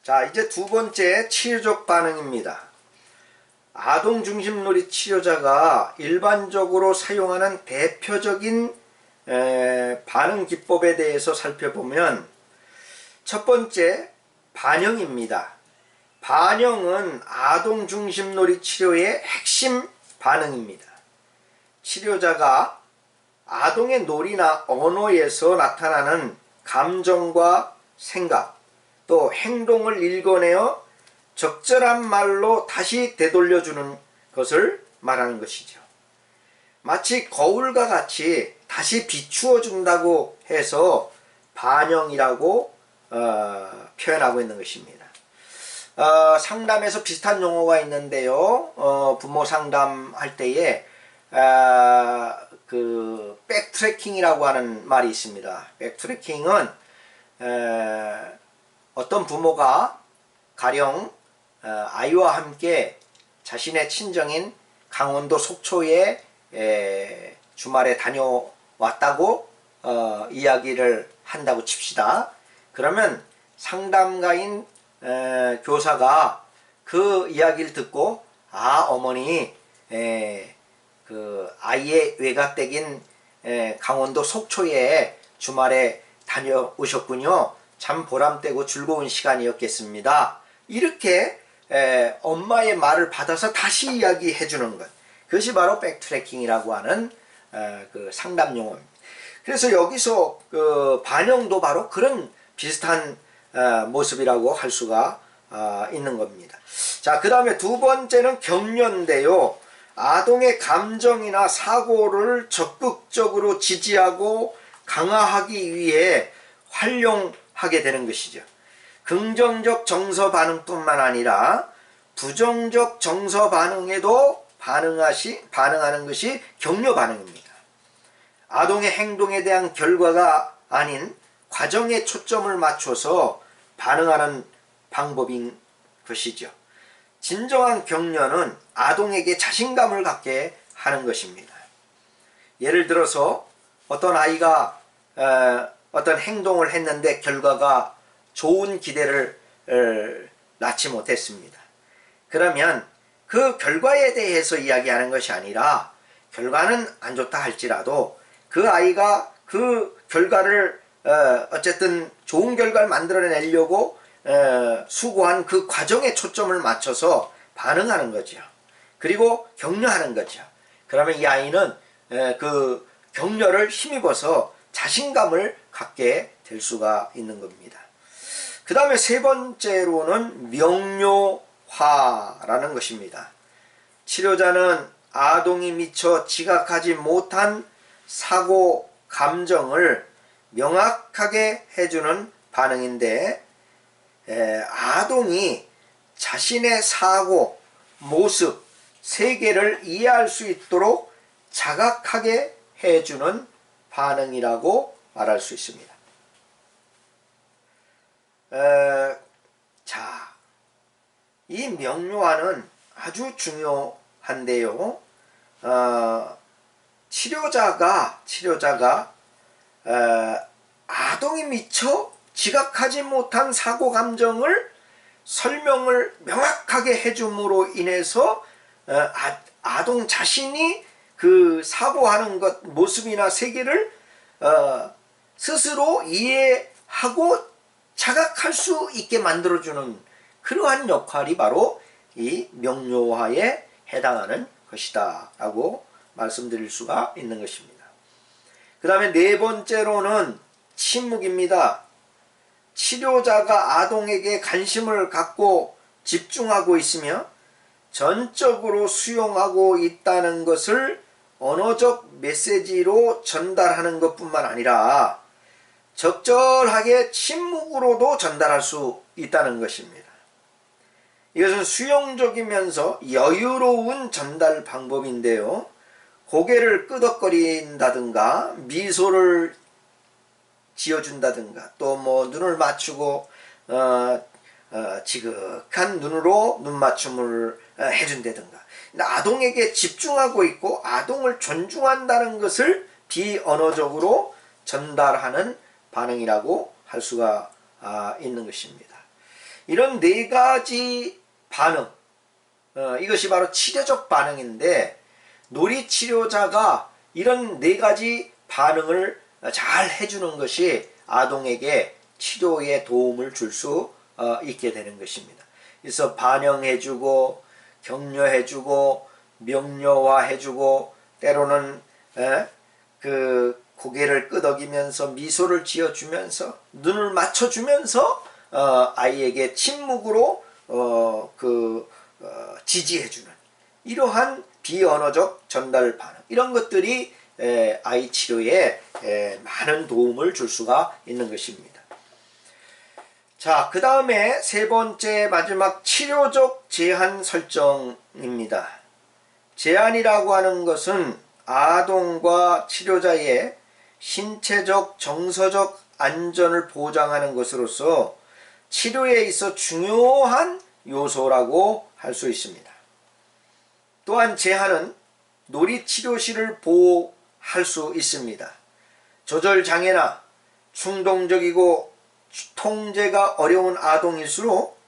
자, 이제 두 번째 치료적 반응입니다. 아동 중심놀이 치료자가 일반적으로 사용하는 대표적인 반응 기법에 대해서 살펴보면 첫 번째, 반영입니다. 반영은 아동 중심놀이 치료의 핵심 반응입니다. 치료자가 아동의 놀이나 언어에서 나타나는 감정과 생각, 또 행동을 읽어내어 적절한 말로 다시 되돌려주는 것을 말하는 것이죠. 마치 거울과 같이 다시 비추어 준다고 해서 반영이라고 표현하고 있는 것입니다. 상담에서 비슷한 용어가 있는데요. 부모 상담할 때에 그 백트래킹이라고 하는 말이 있습니다. 백트래킹은 어떤 부모가 가령 아이와 함께 자신의 친정인 강원도 속초에 주말에 다녀왔다고 이야기를 한다고 칩시다. 그러면 상담가인 교사가 그 이야기를 듣고 어머니 그 아이의 외갓댁인 강원도 속초에 주말에 다녀오셨군요. 참 보람되고 즐거운 시간이었겠습니다. 이렇게 엄마의 말을 받아서 다시 이야기해 주는 것, 그것이 바로 백트래킹이라고 하는 그 상담 용어입니다. 그래서 여기서 그 반영도 바로 그런 비슷한 모습이라고 할 수가 있는 겁니다. 자, 그 다음에 두 번째는 격려인데요. 아동의 감정이나 사고를 적극적으로 지지하고 강화하기 위해 활용하게 되는 것이죠. 긍정적 정서 반응뿐만 아니라 부정적 정서 반응에도 반응하는 것이 격려 반응입니다. 아동의 행동에 대한 결과가 아닌 과정에 초점을 맞춰서 반응하는 방법인 것이죠. 진정한 격려는 아동에게 자신감을 갖게 하는 것입니다. 예를 들어서 어떤 아이가 어떤 행동을 했는데 결과가 좋은 기대를 낳지 못했습니다. 그러면 그 결과에 대해서 이야기하는 것이 아니라 결과는 안 좋다 할지라도 그 아이가 그 결과를 어쨌든 좋은 결과를 만들어내려고 수고한 그 과정에 초점을 맞춰서 반응하는 거죠. 그리고 격려하는 거죠. 그러면 이 아이는 그 격려를 힘입어서 자신감을 갖게 될 수가 있는 겁니다. 그 다음에 세 번째로는 명료화라는 것입니다. 치료자는 아동이 미처 지각하지 못한 사고, 감정을 명확하게 해주는 반응인데, 아동이 자신의 사고, 모습, 세계를 이해할 수 있도록 자각하게 해주는 반응이라고 말할 수 있습니다. 자, 이 명료화는 아주 중요한데요. 치료자가 아동이 미처 지각하지 못한 사고 감정을 설명을 명확하게 해줌으로 인해서 아동 자신이 그 사고하는 것, 모습이나 세계를 스스로 이해하고 자각할 수 있게 만들어주는 그러한 역할이 바로 이 명료화에 해당하는 것이다 라고 말씀드릴 수가 있는 것입니다. 그 다음에 네 번째로는 침묵입니다. 치료자가 아동에게 관심을 갖고 집중하고 있으며 전적으로 수용하고 있다는 것을 언어적 메시지로 전달하는 것뿐만 아니라 적절하게 침묵으로도 전달할 수 있다는 것입니다. 이것은 수용적이면서 여유로운 전달 방법인데요. 고개를 끄덕거린다든가 미소를 지어준다든가 또 뭐 눈을 맞추고 지극한 눈으로 눈맞춤을 해준다든가 아동에게 집중하고 있고 아동을 존중한다는 것을 비언어적으로 전달하는 반응이라고 할 수가 있는 것입니다. 이런 네 가지 반응, 이것이 바로 치료적 반응인데, 놀이치료자가 이런 네 가지 반응을 잘 해주는 것이 아동에게 치료에 도움을 줄 수 있게 되는 것입니다. 그래서 반영해주고 격려해주고 명료화해주고 때로는 그 고개를 끄덕이면서 미소를 지어주면서 눈을 맞춰주면서 아이에게 침묵으로 지지해주는 이러한 비언어적 전달 반응, 이런 것들이 아이 치료에 많은 도움을 줄 수가 있는 것입니다. 자, 그 다음에 세 번째 마지막 치료적 제한 설정입니다. 제한이라고 하는 것은 아동과 치료자의 신체적, 정서적 안전을 보장하는 것으로서 치료에 있어 중요한 요소라고 할 수 있습니다. 또한 제한은 놀이치료실을 보호할 수 있습니다. 조절장애나 충동적이고 통제가 어려운 아동일수록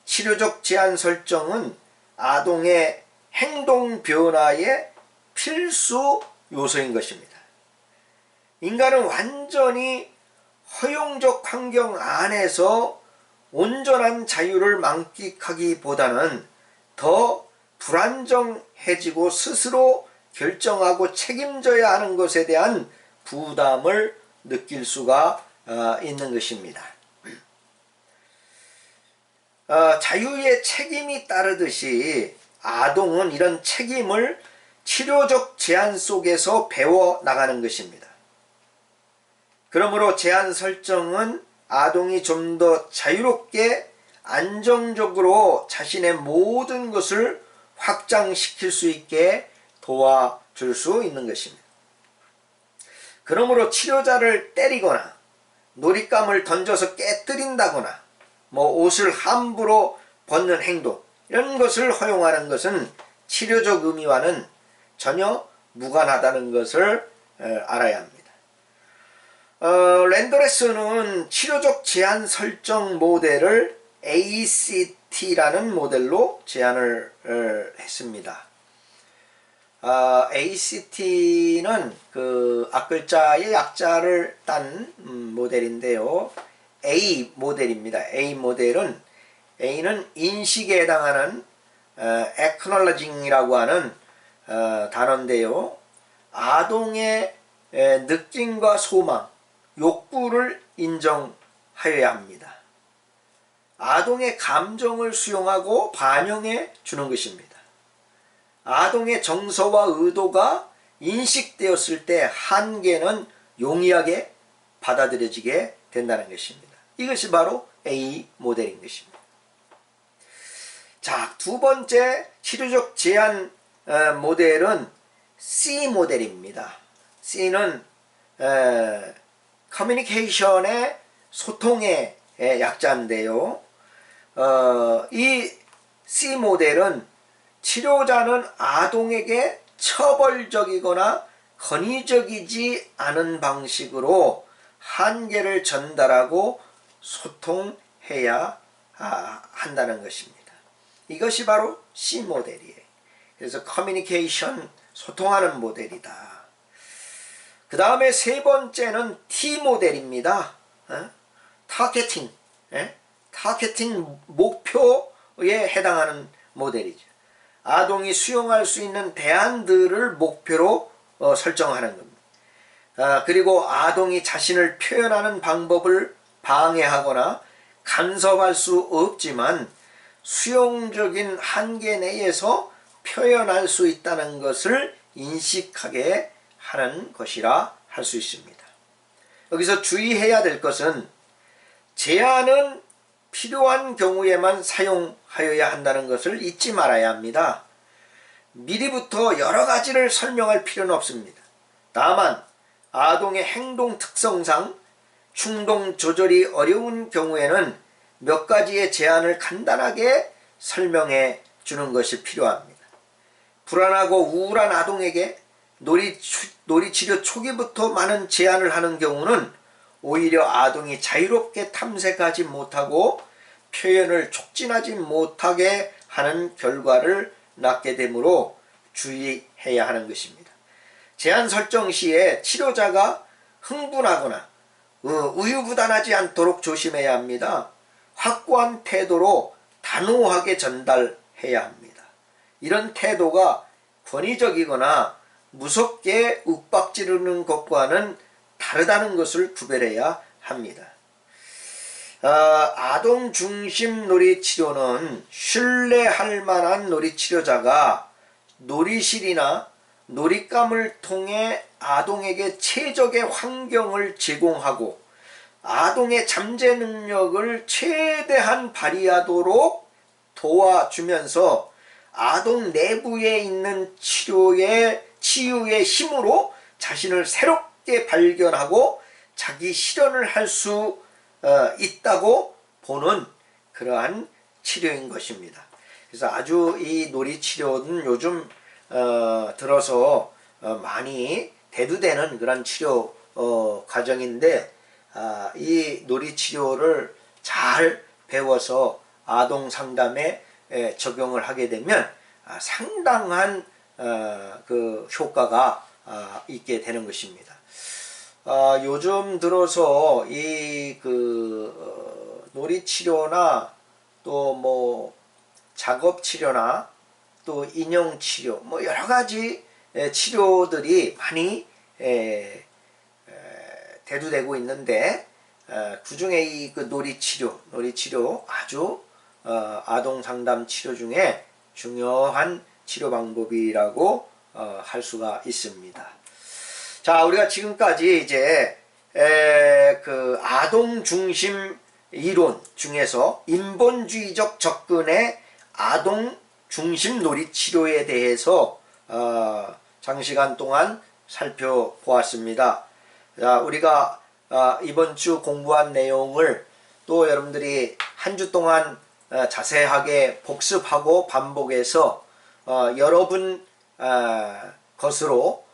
치료적 제한 설정은 아동의 행동 변화의 필수 요소인 것입니다. 인간은 완전히 허용적 환경 안에서 온전한 자유를 만끽하기보다는 더 불안정해지고 스스로 결정하고 책임져야 하는 것에 대한 부담을 느낄 수가 있는 것입니다. 자유의 책임이 따르듯이 아동은 이런 책임을 치료적 제한 속에서 배워나가는 것입니다. 그러므로 제한 설정은 아동이 좀 더 자유롭게 안정적으로 자신의 모든 것을 확장시킬 수 있게 도와줄 수 있는 것입니다. 그러므로 치료자를 때리거나 놀잇감을 던져서 깨뜨린다거나 옷을 함부로 벗는 행동, 이런 것을 허용하는 것은 치료적 의미와는 전혀 무관하다는 것을 알아야 합니다. 랜더레스는 치료적 제한 설정 모델을 ACT라는 모델로 제안을 했습니다. ACT는 그 앞글자의 약자를 딴 모델인데요. A 모델입니다. A 모델은 A는 인식에 해당하는 acknowledging이라고 하는 단어인데요. 아동의 느낌과 소망, 욕구를 인정하여야 합니다. 아동의 감정을 수용하고 반영해 주는 것입니다. 아동의 정서와 의도가 인식되었을 때 한계는 용이하게 받아들여지게 된다는 것입니다. 이것이 바로 A 모델인 것입니다. 자, 두 번째 치료적 제한 모델은 C 모델입니다. C는 커뮤니케이션의 소통의 약자인데요. 이 C 모델은 치료자는 아동에게 처벌적이거나 권위적이지 않은 방식으로 한계를 전달하고 소통해야 한다는 것입니다. 이것이 바로 C 모델이에요. 그래서 커뮤니케이션, 소통하는 모델이다. 그 다음에 세 번째는 T 모델입니다. 타겟팅, 타겟팅 목표에 해당하는 모델이죠. 아동이 수용할 수 있는 대안들을 목표로 설정하는 겁니다. 그리고 아동이 자신을 표현하는 방법을 방해하거나 간섭할 수 없지만 수용적인 한계 내에서 표현할 수 있다는 것을 인식하게 하는 것이라 할 수 있습니다. 여기서 주의해야 될 것은 제한은 필요한 경우에만 사용하여야 한다는 것을 잊지 말아야 합니다. 미리부터 여러 가지를 설명할 필요는 없습니다. 다만 아동의 행동 특성상 충동 조절이 어려운 경우에는 몇 가지의 제한을 간단하게 설명해 주는 것이 필요합니다. 불안하고 우울한 아동에게 놀이치료 초기부터 많은 제한을 하는 경우는 오히려 아동이 자유롭게 탐색하지 못하고 표현을 촉진하지 못하게 하는 결과를 낳게 되므로 주의해야 하는 것입니다. 제한 설정 시에 치료자가 흥분하거나 우유부단하지 않도록 조심해야 합니다. 확고한 태도로 단호하게 전달해야 합니다. 이런 태도가 권위적이거나 무섭게 윽박지르는 것과는 다르다는 것을 구별해야 합니다. 아동 중심 놀이치료는 신뢰할 만한 놀이치료자가 놀이실이나 놀잇감을 통해 아동에게 최적의 환경을 제공하고 아동의 잠재 능력을 최대한 발휘하도록 도와주면서 아동 내부에 있는 치유의 힘으로 자신을 새롭게 발견하고 자기 실현을 할 수 있다고 보는 그러한 치료인 것입니다. 그래서 아주 이 놀이치료는 요즘 들어서 많이 대두되는 그런 치료 과정인데, 이 놀이치료를 잘 배워서 아동 상담에 적용을 하게 되면 상당한 그 효과가 있게 되는 것입니다. 요즘 들어서 이 놀이치료나 또 뭐 작업치료나 또 인형치료 뭐 여러가지 치료들이 많이 대두되고 있는데, 그 중에 이 놀이치료 아주 아동상담 치료 중에 중요한 치료 방법이라고 할 수가 있습니다. 자, 우리가 지금까지 이제 그 아동 중심 이론 중에서 인본주의적 접근의 아동 중심 놀이치료에 대해서 장시간 동안 살펴보았습니다. 자, 우리가 이번 주 공부한 내용을 또 여러분들이 한 주 동안 자세하게 복습하고 반복해서 여러분 것으로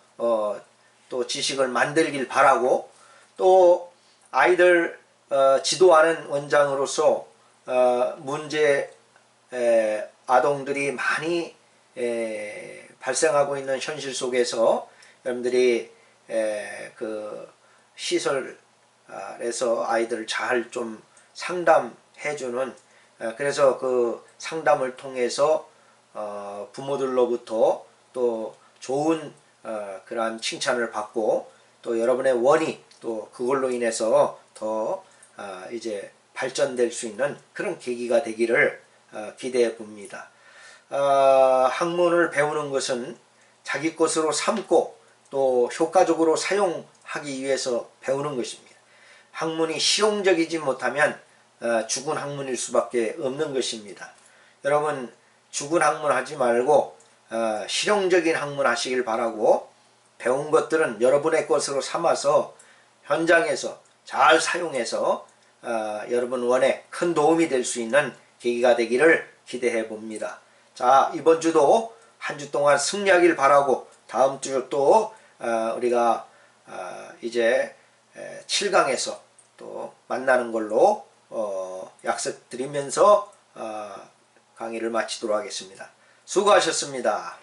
또 지식을 만들길 바라고, 또 아이들 지도하는 원장으로서 문제 아동들이 많이 발생하고 있는 현실 속에서 여러분들이 그 시설에서 아이들을 잘 좀 상담해주는, 그래서 그 상담을 통해서 부모들로부터 또 좋은 그러한 칭찬을 받고, 또 여러분의 원이 또 그걸로 인해서 더 이제 발전될 수 있는 그런 계기가 되기를 기대해 봅니다. 학문을 배우는 것은 자기 것으로 삼고 또 효과적으로 사용하기 위해서 배우는 것입니다. 학문이 실용적이지 못하면 죽은 학문일 수밖에 없는 것입니다. 여러분, 죽은 학문 하지 말고 실용적인 학문 하시길 바라고, 배운 것들은 여러분의 것으로 삼아서 현장에서 잘 사용해서 여러분 원에 큰 도움이 될 수 있는 계기가 되기를 기대해 봅니다. 자, 이번 주도 한 주 동안 승리하길 바라고, 다음 주 또 우리가 이제 7강에서 또 만나는 걸로 약속드리면서 강의를 마치도록 하겠습니다. 수고하셨습니다.